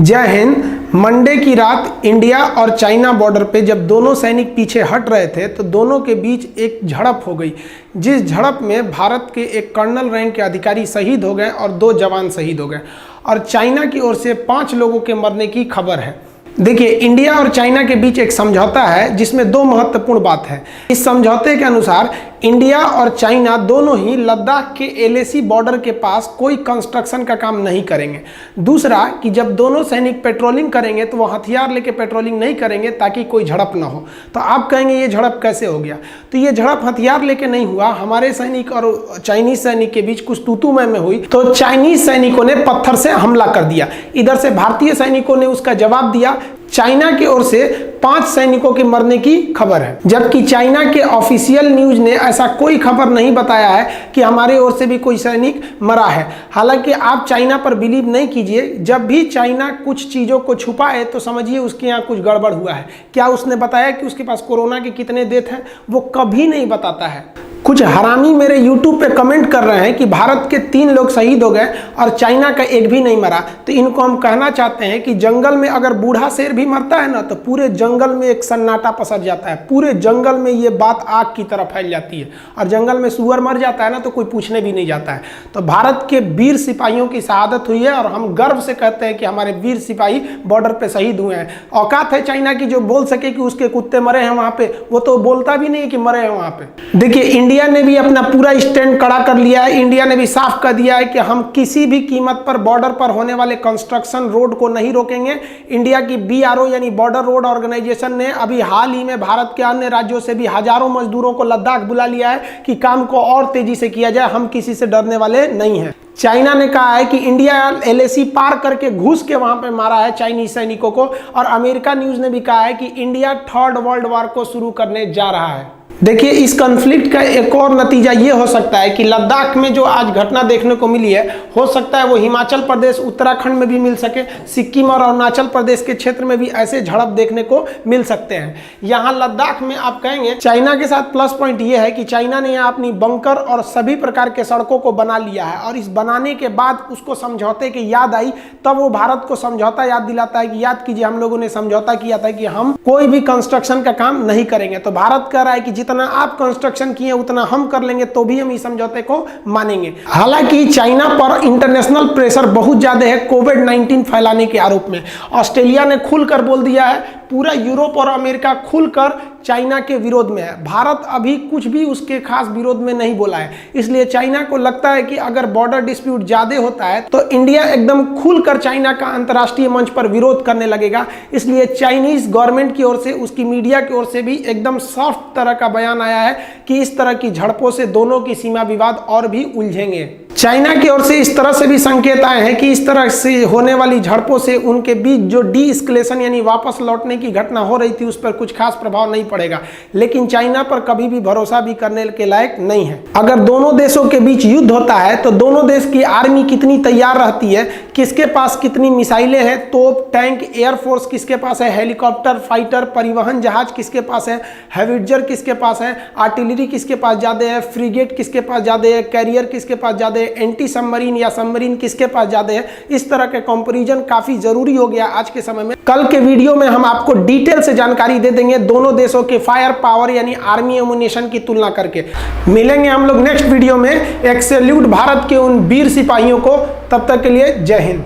जय हिंद। मंडे की रात इंडिया और चाइना बॉर्डर पे जब दोनों सैनिक पीछे हट रहे थे तो दोनों के बीच एक झड़प हो गई, जिस झड़प में भारत के एक कर्नल रैंक के अधिकारी शहीद हो गए और 2 जवान शहीद हो गए और चाइना की ओर से 5 लोगों के मरने की खबर है। देखिए, इंडिया और चाइना के बीच एक समझौता है जिसमें 2 महत्वपूर्ण बात है। इस समझौते के अनुसार इंडिया और चाइना दोनों ही लद्दाख के LAC बॉर्डर के पास कोई कंस्ट्रक्शन का काम नहीं करेंगे। दूसरा कि जब दोनों सैनिक पेट्रोलिंग करेंगे तो वो हथियार लेके पेट्रोलिंग नहीं करेंगे ताकि कोई झड़प ना हो। तो आप कहेंगे ये झड़प कैसे हो गया? तो ये झड़प हथियार लेके नहीं हुआ, हमारे सैनिक और चाइनीज सैनिक के बीच कुछ तू मैं हुई तो चाइनीज सैनिकों ने पत्थर से हमला कर दिया। इधर से भारतीय सैनिकों ने उसका जवाब दिया। चाइना की ओर से 5 सैनिकों के मरने की खबर है, जबकि चाइना के ऑफिशियल न्यूज ने ऐसा कोई खबर नहीं बताया है कि हमारे ओर से भी कोई सैनिक मरा है। हालांकि आप चाइना पर बिलीव नहीं कीजिए, जब भी चाइना कुछ चीज़ों को छुपाए तो समझिए उसके यहाँ कुछ गड़बड़ हुआ है। क्या उसने बताया कि उसके पास कोरोना के कितने डेथ हैं? वो कभी नहीं बताता है। कुछ हरामी मेरे YouTube पे कमेंट कर रहे हैं कि भारत के 3 लोग शहीद हो गए और चाइना का एक भी नहीं मरा। तो इनको हम कहना चाहते हैं कि जंगल में अगर बूढ़ा शेर भी मरता है ना तो पूरे जंगल में एक सन्नाटा पसर जाता है। पूरे जंगल में ये बात आग की तरह फैल जाती है और जंगल में सूअर मर जाता है ना तो कोई पूछने भी नहीं जाता है। तो भारत के वीर सिपाहियों की शहादत हुई है और हम गर्व से कहते हैं कि हमारे वीर सिपाही बॉर्डर पे शहीद हुए हैं। औकात है चाइना की जो बोल सके कि उसके कुत्ते मरे हैं वहां पे, वो तो बोलता भी नहीं कि मरे हैं वहां पे। देखिए, इंडिया ने भी अपना पूरा स्टैंड खड़ा कर लिया है। इंडिया ने भी साफ कर दिया है कि हम किसी भी कीमत पर बॉर्डर पर होने वाले कंस्ट्रक्शन रोड को नहीं रोकेंगे। इंडिया की BRO यानी बॉर्डर रोड ऑर्गेनाइजेशन ने अभी हाल ही में भारत के अन्य राज्यों से भी हजारों मजदूरों को लद्दाख बुला लिया है कि काम को और तेजी से किया जाए। हम किसी से डरने वाले नहीं हैं। चाइना ने कहा है कि इंडिया LAC पार करके घुस के वहां पे मारा है चाइनीज सैनिकों को, और अमेरिका न्यूज ने भी कहा है कि इंडिया 3rd वर्ल्ड वॉर को शुरू करने जा रहा है। देखिए, इस कॉन्फ्लिक्ट का एक और नतीजा ये हो सकता है कि लद्दाख में जो आज घटना देखने को मिली है, हो सकता है वो हिमाचल प्रदेश, उत्तराखंड में भी मिल सके। सिक्किम और अरुणाचल प्रदेश के क्षेत्र में भी ऐसे झड़प देखने को मिल सकते हैं। यहाँ लद्दाख में आप कहेंगे चाइना के साथ प्लस पॉइंट ये है कि चाइना ने यहाँ अपनी बंकर और सभी प्रकार के सड़कों को बना लिया है, और इस बनाने के बाद उसको समझौते की याद आई, तब वो भारत को समझौता याद दिलाता है कि याद कीजिए हम लोगों ने समझौता किया था कि हम कोई भी कंस्ट्रक्शन का काम नहीं करेंगे। तो भारत कह रहा है कि जितना आप कंस्ट्रक्शन किए उतना हम कर लेंगे, तो भी हम इस समझौते को मानेंगे। हालांकि चाइना पर इंटरनेशनल प्रेशर बहुत ज्यादा है कोविड-19 फैलाने के आरोप में। ऑस्ट्रेलिया ने खुलकर बोल दिया है, पूरा यूरोप और अमेरिका खुलकर चाइना के विरोध में है। भारत अभी कुछ भी उसके खास विरोध में नहीं बोला है। इसलिए चाइना को लगता है कि अगर बॉर्डर डिस्प्यूट ज्यादा होता है तो इंडिया एकदम खुलकर चाइना का अंतर्राष्ट्रीय मंच पर विरोध करने लगेगा। इसलिए चाइनीज गवर्नमेंट की ओर से, उसकी मीडिया की ओर से भी एकदम सॉफ्ट तरह का बयान आया है कि इस तरह की झड़पों से दोनों की सीमा विवाद और भी उलझेंगे। चाइना की ओर से इस तरह से भी संकेत आए हैं कि इस तरह से होने वाली झड़पों से उनके बीच जो डी-एस्केलेशन यानी वापस लौटने की घटना हो रही थी उस पर कुछ खास प्रभाव नहीं पड़ेगा। लेकिन चाइना पर कभी भी भरोसा भी करने के लायक नहीं है। अगर दोनों देशों के बीच युद्ध होता है तो दोनों देश की आर्मी कितनी तैयार रहती है, किसके पास कितनी मिसाइलें हैं, तोप, टैंक, एयरफोर्स किसके पास है, हेलीकॉप्टर, फाइटर, परिवहन जहाज किसके पास है, हेविट्जर किसके पास है, आर्टिलरी किसके पास ज्यादा है, फ्रिगेट किसके पास ज्यादा है, कैरियर किसके पास ज्यादा है, एंटी सबमरीन या सबमरीन किसके पास ज्यादा है। इस तरह के कंपैरिजन काफी जरूरी हो गया आज के समय में। कल के वीडियो में हम आपको डिटेल से जानकारी दे देंगे दोनों देशों के फायर पावर यानी आर्मी एमुनेशन की तुलना करके। मिलेंगे हम लोग नेक्स्ट वीडियो में। एक सैल्यूट भारत के उन वीर सिपाहियों को। तब तक के लिए जय हिंद।